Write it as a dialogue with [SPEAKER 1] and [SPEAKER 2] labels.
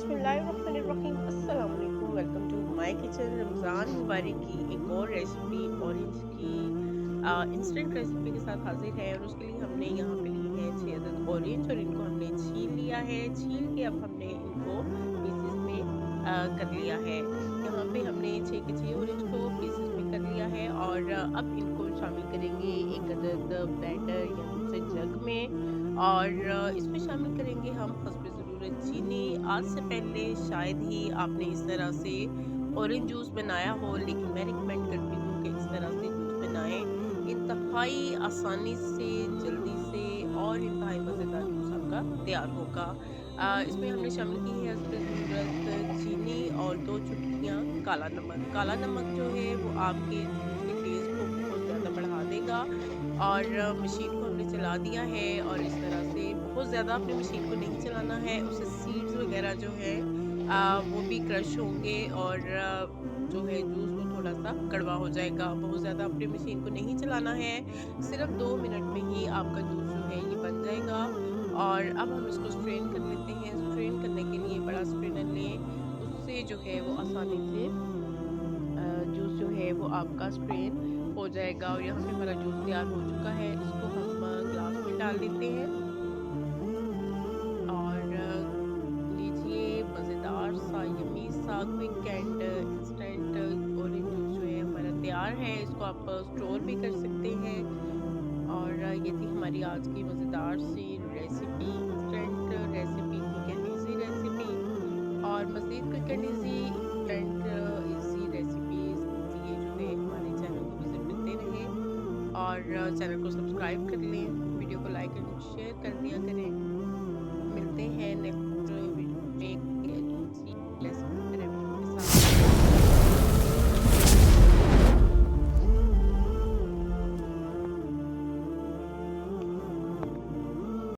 [SPEAKER 1] बिस्मिल्लाहिर्रहमानिर्रहीम अस्सलाम वालेकुम। Welcome to my kitchen. Ramzan मुबारक की एक और रेसिपी ऑरेंज की इंस्टेंट रेसिपी के साथ हाजिर है और उसके लिए हमने यहाँ पे लिए हैं 6 अदद ऑरेंज और इनको हमने छील लिया है। छील के अब हमने इनको पीसेस में कर लिया है। यहाँ पे हमने 6 के 6 ऑरेंज को पीसेस में कर लिया है और अब इनको शामिल करेंगे एक अदद ब्लेंडर या दूसरे जग में और इसमें शामिल करेंगे हम हस्ब ज़रूरत चीनी। आज से पहले शायद ही आपने इस तरह से ऑरेंज जूस बनाया हो, लेकिन मैं रिकमेंड करती हूँ कि इस तरह से जूस बनाएं। इंतहाई आसानी से, जल्दी से और इंतहाई मज़ेदार जूस आपका तैयार होगा। इसमें हमने शामिल की है हस्ब ज़रूरत चीनी और 2 चुटकियाँ काला नमक। काला नमक जो है वो आपके जूस के टेस्ट को बहुत ज़्यादा बढ़ा देगा। और मशीन को हमने चला दिया है और इस तरह से बहुत ज़्यादा आपने मशीन को नहीं चलाना है, उससे सीड्स वगैरह जो है वो भी क्रश होंगे और जो है जूस वो थोड़ा-सा कड़वा हो जाएगा। बहुत ज़्यादा आपने मशीन को नहीं चलाना है, सिर्फ़ 2 मिनट में ही आपका जूस जो है ये बन जाएगा। और अब हम इसको स्ट्रेन कर लेते हैं। स्ट्रेन करने के लिए बड़ा स्ट्रेनर लें, उससे जो है वो आसानी से जूस जो है वो आपका स्ट्रेन हो जाएगा और यहाँ पे हमारा जूस तैयार हो चुका है। इसको हम ग्लास में डाल लेते हैं और लीजिए मज़ेदार सा यम्मी सा quick and instant orange juice जो है हमारा तैयार है। इसको आप स्टोर भी कर सकते हैं। और ये थी हमारी आज की मज़ेदार सी recipe, instant recipe, quick and easy recipe. और मज़ीद quick and easy instant easy recipes के लिए जो है हमारे चैनल को विज़िट करते रहें और चैनल को सब्सक्राइब कर लें, वीडियो को लाइक एंड शेयर कर दिया करें। मिलते हैं नेक्स्ट